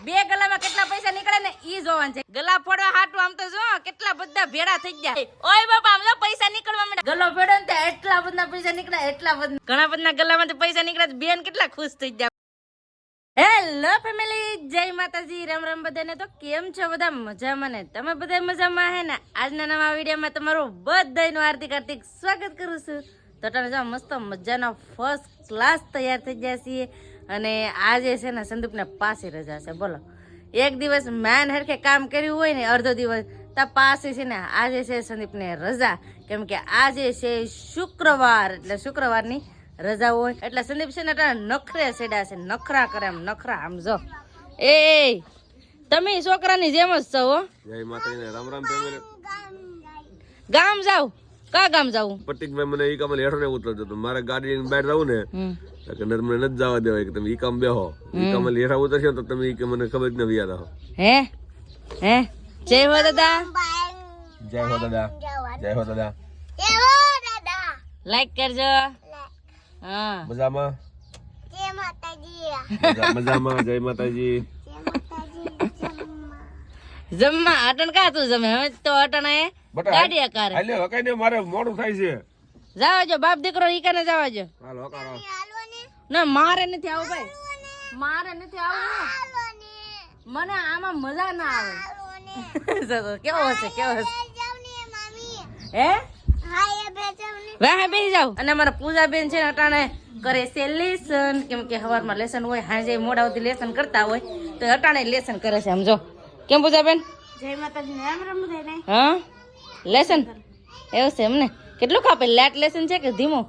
બે ગલામાં કેટલા પૈસા નીકળે ને ઈ જોવાનું છે. ગલા ફોડવા હાટું આમ તો જો કેટલા બધા ભેડા થઈ ગયા. ઓય બાપા આમ જો પૈસા નીકળવા માંડ્યા. ગલો ફેડો ને તો એટલા બધા પૈસા નીકળે, એટલા બધા ઘણા બધા ગલામાંથી પૈસા નીકળે. બેન કેટલા ખુશ થઈ ગયા. હેલો ફેમિલી, જય માતાજી, રામ રામ બધાને. તો કેમ છો બધા? મજામાં ને? તમે બધા મજામાં હે ને? આજના નવા વિડીયોમાં તમારું બધાનું હાર્દિક હાર્દિક સ્વાગત કરું છું. તો તમે જો મસ્ત મજાનો ફર્સ્ટ ક્લાસ તૈયાર થઈ ગયા છીએ. અને આજે છે ને સંદીપને પાસે રજા છે. બોલો, એક દિવસ મેન હરખે કામ કર્યું હોય ને અડધો દિવસ તો પાસે છે ને આજે છે સંદીપને રજા. કેમ કે આજે છે શુક્રવાર, એટલે શુક્રવારની રજા હોય એટલે સંદીપ છે ને નખરે સેડા છે, નખરા કરે એમ નખરા. આમ જો એ તમે છોકરાની જેમ જ છો હો. જય માતાજી, રામ રામ ફેમિલી. ગામ જાવ? કા ગામ જાવું? પટીકભાઈ મને ઈ કામ હેઠો ને ઉતરતો તો મારે ગાડી બહાર જવું ને કે મને નથી જવા દેવાય કે તમે ઈ કામ બેહો. ઈ કામ હેઠા ઉતરશો તો તમે ઈ કે મને ખબર જ ન વિયા રહો. હે હે જય હો દાદા. જય હો દાદા. જય હો દાદા. લાઈક કરજો. હા મજામાં? જય માતાજી. મજામાં. જય માતાજી. જમવા અટણ કા તું જમે? હવે તો અટણ એ ગાડી કરે. હાલ્યો હકાઈ ને મારે મોડું થાય છે. જાવા જો બાપ દીકરો ઈ કને જાવા જો. હાલો હકારો. ના મારે નથી આવું ભાઈ, મારે નથી આવું. મને આમાં મજા ના આવે. કેવો હશે, કેવો હશે? હે વાહે બેસી જાવ. અને અમારા પૂજા બેન છે ને અટાણે કરે છે લેસન. કેમ કે સવારમાં લેસન હોય, હાજે મોડા સુધી લેસન કરતા હોય તો અટાણે લેસન કરે છે. સમજો કેમ પૂજા બેન? જય માતાજી, રામ રામ બધાને. હા લેસન એવું છે એમને? કેટલું કાપે? લેટ લેસન છે કે ધીમો?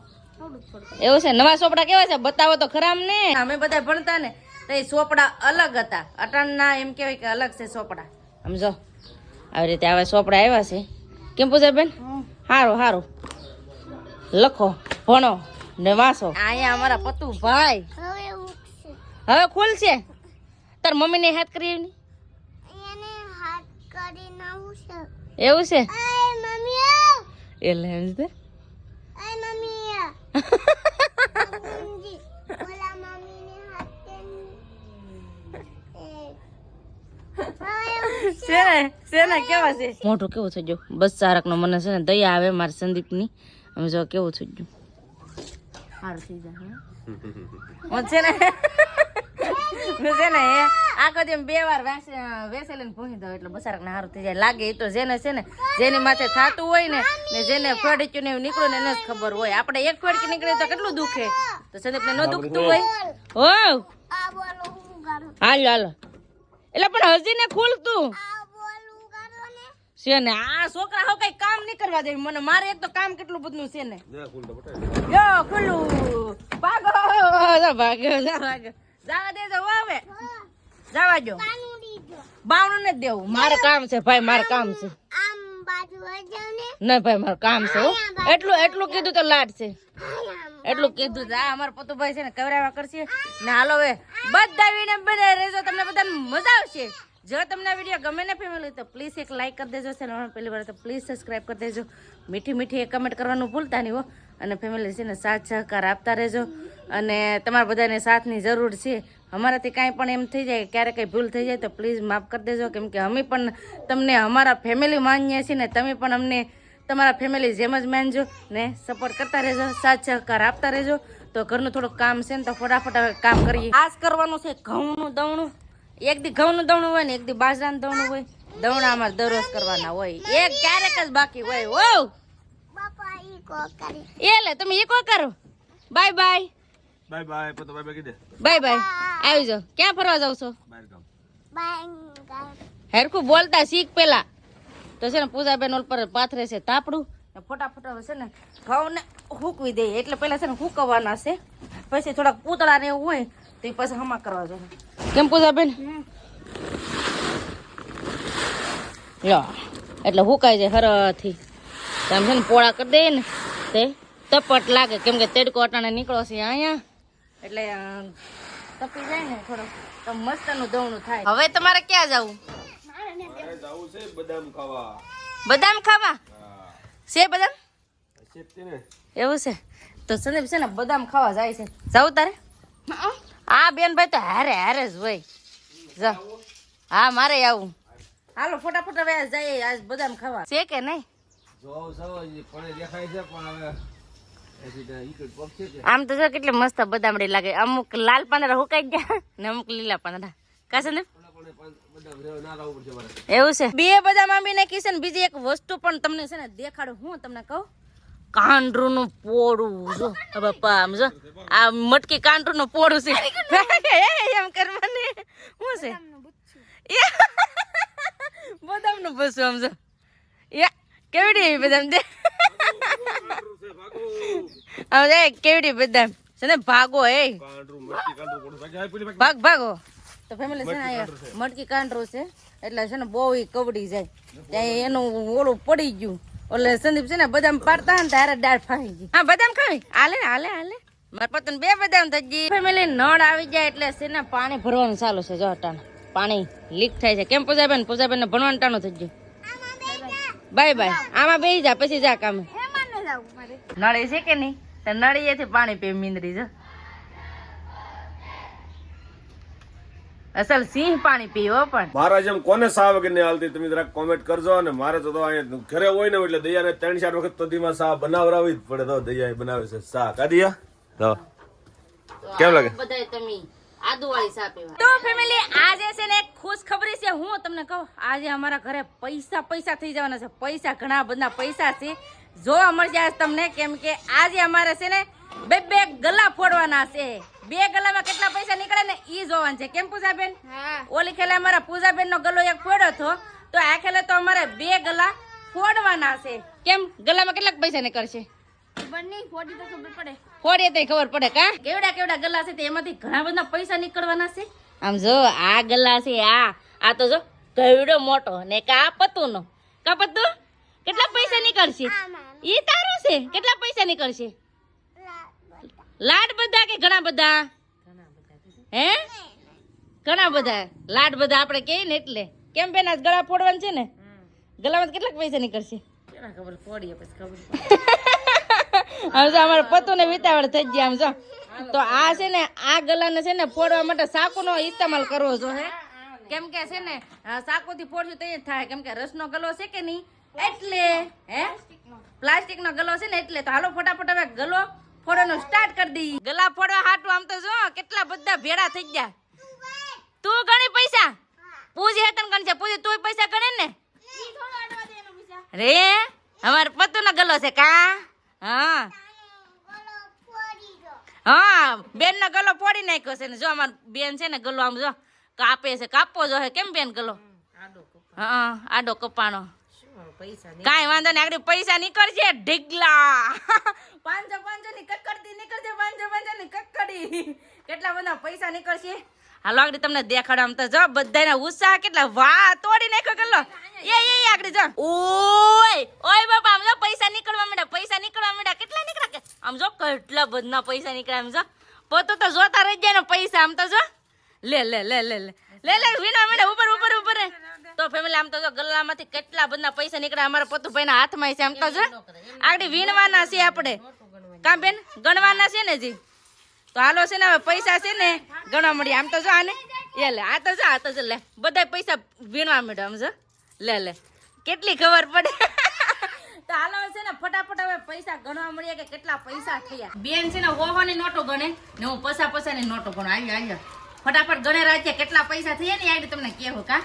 એવું છે. નવા ચોપડા કેવા છે બતાવો તો ખરા અમને. અમે બધા ભણતા ને તો એ ચોપડા અલગ હતા. અટાણના એમ કહેવાય કે અલગ છે ચોપડા. સમજો આવી રીતે આવા ચોપડા આવ્યા છે. કેમ પૂજા બેન? હારું હારું લખો, ભણો ને વાંચો. અહીંયા અમારા પતુ ભાઈ હવે ખુલશે. તાર મમ્મી ને હાથ કરી એને હાથ કરી નાવું છે. એવું છે? આય મમ્મી, એટલે એમ છે. આય મમ્મી. મમ્મી ઓલા મમ્મી ને હાથ છે ને કેવા છે? મોઢું કેવું થઈ ગયું? બસ સારક નો મને છે ને દયા આવે મારા સંદીપ ની. અમે જો કેવું થઈ ગયું. સારું થઈ જાય છે ને. છે ને આખો દી 2 વાર વેસેલીને ભૂંસી દો એટલે બસારક ને સારું થઈ જાય. લાગે એ તો જેને છે ને જેની માથે થતું હોય ને જેને ફેડક્યું ને નીકળ્યું ને એને જ ખબર હોય. આપણે એક ફેડકી નીકળે તો કેટલું દુખે, તો સંદીપ ને ન દુખતું હોય. હો આ બોલો હું કરું. હાલો હાલો. એટલે પણ હજી ને ખુલતું આ બોલું કરો ને. છે ને. આ છોકરા હવે કઈ કામ નહીં કરવા દે મને. મારે એક તો કામ કેટલું બધું છે ને. યો ખુલ્લું ભાગો ભાગો ભાગો. જવા દેજો હવે, જવા જો. પાનું દીધો. બાવણું નથી દેવું. મારે કામ છે ભાઈ, મારે કામ છે. આમ બાજુ જાવ ને. ના ભાઈ મારે કામ છે હો. એટલું કીધું તો લાડ છે. આમ એટલું કીધું તો આ અમારા પતુભાઈ છે ને કવરાવા કરશે ને. હાલો હવે બધા વિડીયો બને રહેજો, તમને બધાને મજા આવશે. જો તમને વિડીયો ગમે ને ફેમિલી તો પ્લીઝ એક લાઈક કરી દેજો. ચેનલ પહેલી વાર તો પ્લીઝ સબસ્ક્રાઈબ કરી દેજો. મીઠી મીઠી એક કમેન્ટ કરવાનું ભૂલતા નહીં હો. અને ફેમિલી છે ને સાથ સહકાર આપતા રહેજો. અને તમારા બધાને સાથની જરૂર છે. અમારાથી કાંઈ પણ એમ થઈ જાય, ક્યારેક કંઈ ભૂલ થઈ જાય તો પ્લીઝ માફ કરી દેજો. કેમ કે અમે પણ તમને અમારા ફેમિલી માનીએ છીએ ને તમે પણ અમને તમારા ફેમિલી જેમ જ માનજો ને સપોર્ટ કરતા રહેજો, સાથ સહકાર આપતા રહેજો. તો ઘરનું થોડુંક કામ છે ને તો ફટાફટ કામ કરીએ. આજ કરવાનું છે ઘઉંનું દવણું. એક દી ઘઉંનું દવણું હોય ને એક દી બાજરાનું દવણું હોય. દવણા અમારે દરરોજ કરવાના હોય. એક ક્યારેક જ બાકી હોય. ઓ બાપા ઈ કો કરી. એટલે તમે એ કો કરો. Bye bye. Bye bye. પતો બાય બાય કીધે. Bye bye. આવી જાઓ. ક્યાં ફરવા જાવ છો? બહાર ગામ. બાય. હેરખું બોલતા શીખ પેલા. તો છે ને પૂજાબેન ઓલ પર પાથરે છે તાપડું. ફટાફટ છે ને ઘઉં ને હૂકવી દે. એટલે પેલા છે ને હૂકવવાના છે, પછી થોડાક પૂતળા ને એવું હોય તો એ પછી હમા કરવા જાય. કેમ પૂજાબેન? લો એટલે હુકાઈ જાય હરથી. આમ છે ને પોળા કરી દે ને તે તપટ લાગે. કેમ કે તેડકો અટાણે નીકળો છે અહીંયા એટલે તપી જાય ને થોડું તો મસ્તનું દવણું થાય. હવે તમારે ક્યાં જવું? જવું છે બદામ ખાવા. બદામ ખાવા છે? બદામ શેકતી ને. એવું છે તો સંદીપ છે ને બદામ ખાવા જાય છે. જાવ તારે? આ બેન ભાઈ તો હારે હારે જ હોય. જા હા મારે આવું હાલો ફટાફટ હવે જઈએ આજ બદામ ખાવા છે કે નહીં આમ તો જો કેટલી મસ્ત બદામડી લાગે અમુક લાલ પાંદડા હુકાઈ ગયા ને અમુક લીલા પાંદડા કાશે ને એવું છે બે બદામ આંબી નાખી છે ને બીજી એક વસ્તુ પણ તમને છે ને દેખાડું હું તમને કહું કાંડરું નું પોળું જો બાપા આમ જો આ મટકી કાંડરું નું પોળું છે એમ કરવાની શું છે બદામ નું બસું આમ જો કેવડી બદામ દે કેવડી બદામ છે ને ભાગો એ ભાગો તો ફેમિલી છે ને મટકી કાંડરું છે એટલે છે ને બહુ કવડી જાય ત્યાં એનું ઓલું પડી ગયું એટલે સંદીપ છે ને બદામ પાડતા ને ત્યારે દાળ ફાઈ ગઈ હા બદામ ખાવી હાલે મારા પતન બે બદામ થઈ ગઈ ફેમિલી નળ આવી જાય એટલે છે ને પાણી ભરવાનું ચાલુ છે જો ટાણ પાણી લીક થાય છે કેમ પૂજાબેન ને ભણવાનું ટાણું થઈ ગયું બાય આમાં બેસી જા પછી જા કામે નળી છે કે નહીં તો નળીએથી પાણી પી મીંદરી જો અસલ સિંહ પાણી પીવો પણ મારા જેમ કોને સા વગર નહીં હાલતી તમે જરાક કોમેન્ટ કરજો અને મારે તો અહીંયા ઘરે હોય ને એટલે દયાને 3-4 વખત તો ધીમા સા બનાવરાવી જ પડે તો દયા બનાવે છે સા કાઢિયા કેમ લાગે બધાય તમે આદુ વાળી સા પીવા તો ફેમિલી આજે છે ને એક ખુશ ખબરી છે હું તમને કહું આજે અમારા ઘરે પૈસા થઈ જવાના છે પૈસા ઘણા બધા પૈસા છે જોવા મળશે આજ તમને કેમ કે આજે અમારે છે ને બે ગલા ફોડવાના છે બે ગલામાં કેટલા પૈસા નીકળે ને ઈ જોવાનું છે કેમ પૂજાબેન ઓલી ખેલે અમારા પૂજાબેન નો ગલો એક ફોડ્યો હતો તો આ ખેલે તો અમારે બે ગલા ફોડવાના છે કેમ ગલામાં કેટલા પૈસા નીકળશે ફોડીએ તો ખબર પડે કા કેવડા ગલા છે એમાંથી ઘણા બધા પૈસા નીકળવાના છે આમ જો આ ગલા છે આ તો જો કેવડો મોટો ને કા પતું નો કા પતું કેટલા પૈસા નીકળશે ઈ તારું છે કેટલા પૈસા નીકળશે લાડ બધા કે ઘણા બધા હે ઘણા બધા લાડ બધા આપણે કહીએ ને એટલે કેમ બેન આજ ગળા ફોડવાનું છે ને ગળામાં કેટલા પૈસા નીકળશે ખબર ફોડીએ પછી ખબર આમ જો અમારે પતો ને વિતાવળ થઈ ગયા આમ જો તો આ છે ને આ ગલાને છે ને ફોડવા માટે સાકુનો ઇસ્તેમાલ કરવો જો હે કેમ કે છે ને સાકુથી ફોડશું તો એ થાય કેમ કે રસનો ગલો છે કે નહીં એટલે હે પ્લાસ્ટિક નો ગલો છે ને એટલે તો હાલો ફટાફટ હવે ગલો ફોડવાનું સ્ટાર્ટ કરી દી ગલા ફોડવા હાટું આમ તો જો કેટલા બધા ભેડા થઈ ગયા તું ગણી પૈસા પૂજી હેતન ગણ છે પૂજી તું પૈસા ગણે ને રે અમાર પતુ નો ગલો છે કા હા બેન નો ગલો ફોડી નાખ્યો છે ને જો અમાર બેન છે ને ગલો આમ જો કાપે છે કાપવો જો કેમ બેન ગલો હા આડો કપાણો કાઈ વાંધો નહીં આગળ પૈસા નીકળશે ઢીગલા 500 ની કક્કડી નીકળશે 500 ની કક્કડી કેટલા બધા પૈસા નીકળશે હાલો આગળ તમને દેખાડો આમ તો જો બધાના ઉત્સાહ કેટલા વાહ તોડી નાખ્યો ગલ્લો એ આગળ જો ઓય બાપા આમ જો પૈસા નીકળવા માંડ્યા કેટલા નીકળ્યા આમ જો કેટલા બધા પૈસા નીકળ્યા આમ જો પોતો તો જોતા રહી જાય ને પૈસા આમ તો જો લે વીણા માંડ્યા ઉપર તો ફેમિલી આમ તો જો ગલ્લામાંથી કેટલા બધા પૈસા નીકળ્યા અમારા પતુભાઈના હાથમાં છે આમ તો જો આગળ વીણવાના છે આપણે કાં બેન ગણવાના છે ને જી તો હાલો છે ને હવે પૈસા છે ને ગણવા મળી આમ તો જો આને લે આ તો જો લે બધા પૈસા વીણવા મળ્યા આમ જો લે કેટલી ખબર પડે તો હાલો છે ને ફટાફટ હવે પૈસા ગણવા મળ્યા કે કેટલા પૈસા થયા બેન છે ને હોવાની નોટો ગણે ને હું પૈસાની નોટો ગણો આવ્યો ફટાફટ ગણે રાખીએ કેટલા પૈસા થયા ને આગળ તમને કેવું કા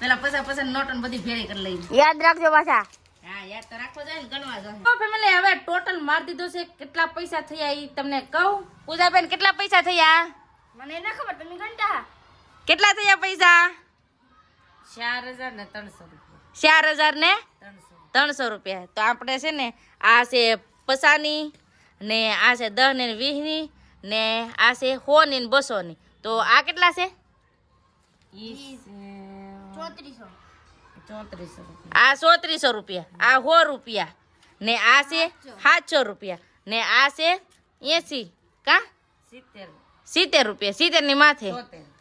પેલા પૈસા નોટો બધી ભેળી કરી લઈ યાદ રાખજો પાછા હા યાદ તો રાખવો જોઈએ ને ગણવા જોઈએ તો ફેમિલી હવે ટોટલ માર દીધો છે કેટલા પૈસા થયા ઈ તમને કહું પૂજાબેન કેટલા પૈસા થયા મને ના ખબર તમે ગણતા કેટલા થયા પૈસા 4,300 ને 300 રૂપિયા તો આપણે છે ને આ છે પસાની ને આ છે 10 ને 20 ની ને આ છે 100 ની 200 ની તો આ કેટલા છે 3400 આ 3400 રૂપિયા આ 100 રૂપિયા ને આ છે 700 રૂપિયા ને આ છે 80 કા 70 રૂપિયા 70 ની માથે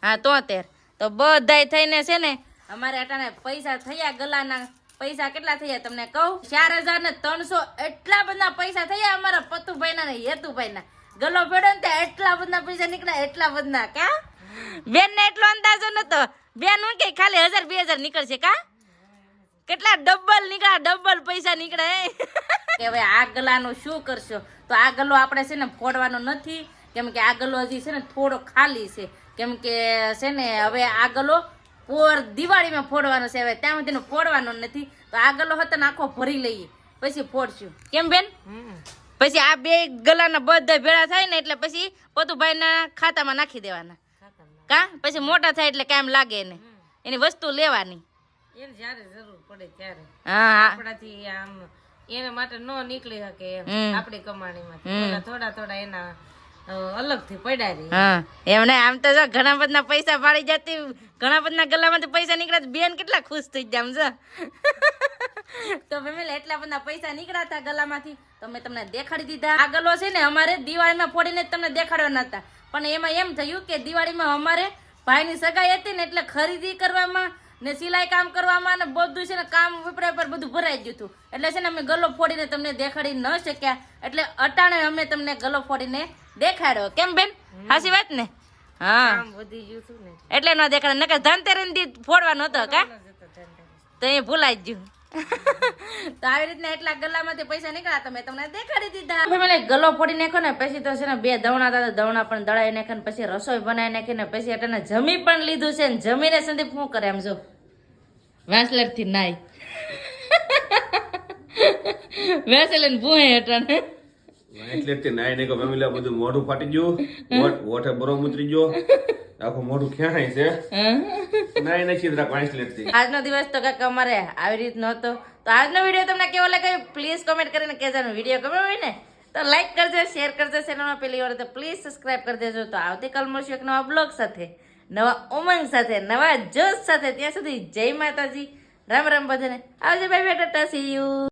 હા 73 તો બધાય થઈને છે ને અમારે અટાણે પૈસા થયા ગલાના પૈસા કેટલા થયા તમને કહું 4,300 એટલા બધા પૈસા થયા અમારા પતુભાઈ ના ને હેતુભાઈ ના ગલો ફેડો ને એટલા બધા પૈસા નીકળ્યા એટલા બધા કા બેન ને એટલો અંદાજો નતો. બેન હું કે ખાલી 1000-2000 નીકળશે કા? કેટલા ડબલ નીકળ્યા, ડબલ પૈસા નીકળ્યા. કે હવે આ ગલાનું શું કરશો? તો આ ગલો આપણે છે ને ફોડવાનો નથી, કેમ કે આ ગલો હજી છે ને થોડો ખાલી છે, કેમ કે છે ને હવે આ ગલો દિવાળીમાં ફોડવાનો છે. હવે ત્યાં સુધીનો ફોડવાનો નથી, તો આ ગલો હતો ને આખો ભરી લઈએ પછી ફોડશું. કેમ બેન? પછી આ બે ગલાના બધા ભેળા થાય ને એટલે પછી પતુભાઈના ખાતામાં નાખી દેવાના કા? પછી મોટા થાય એટલે કામ લાગે ને, એની વસ્તુ લેવાની. એને જ્યારે જરૂર પડે ત્યારે હા આપણાથી આમ એના માટે નો નીકળી શકે એમ આપણી કમાણીમાંથી થોડા થોડા એના અલગથી પડ્યા રહી. હા એમને આમ તો જો ઘણા બધા પૈસા પાડી જતી, ઘણા બધા ગલામાંથી પૈસા નીકળ્યા, બેન કેટલા ખુશ થઈ જાય સમજો. તો ફેમિલી એટલા બધા પૈસા નીકળ્યા હતા ગલામાંથી, તો મેં તમને દેખાડી દીધા. આ ગલો છે ને અમારે દિવાળીમાં ફોડીને જ તમને દેખાડવાના હતા, પણ એમાં એમ થયું કે દિવાળીમાં અમારે ભાઈની સગાઈ હતી ને એટલે ખરીદી કરવામાં ને સિલાઈ કામ કરવામાં ને બધું છે ને કામ વિપરા પર બધું ભરાઈ ગયું હતું, એટલે છે ને અમે ગલો ફોડીને તમને દેખાડી ન શક્યા, એટલે અટાણે અમે તમને ગલો ફોડીને દેખાડ્યો. કેમ બેન? હાચી વાત ને? હા કામ વધી ગયું હતું ને એટલે ન દેખાડે, નકર ધનતેરસ દી ફોડવાનો હતો કા? તો એ ભૂલાઈ જ ગયું. તો આવી રીતના એટલા ગલામાંથી પૈસા નીકળ્યા તો મેં તમને દેખાડી દીધા. ફેમિલી ગલો ફોડી નાખ્યો ને પછી તો છે ને 2 દવણા હતા, દવણા પણ દળાઈ નાખ્યા ને પછી રસોઈ બનાવી નાખી ને પછી એટલે જમી પણ લીધું છે ને જમીને સંદીપ શું કરે આમ જો વેસલર થી નાઈ વેસલન ભૂહે અટાણે એટલે નાઈ ને ફેમિલી બધું મોઢું ફાટી ગયું, વોટે બરો ઉતરી ગયો, આખું મોઢું ક્યાં છે નાઈ નાખી જરા વાંસલેટ. આજનો દિવસ તો કાંઈક અમારે આવી રીતનો હતો. તો આજનો વિડીયો તમને કેવો લાગ્યો પ્લીઝ કોમેન્ટ કરીને કહેજો. વિડીયો ગમ્યો હોય ને તો લાઈક કરજો, શેર કરજો, ચેનલમાં પહેલી વાર તો પ્લીઝ સબસ્ક્રાઇબ કરી દેજો. તો આવતીકાલ મળશું એક નવા બ્લોગ સાથે, નવા ઉમંગ સાથે, નવા જોશ સાથે. ત્યાં સુધી જય માતાજી, રામ રામ બધાને. આવજો bye bye, Tata, C you.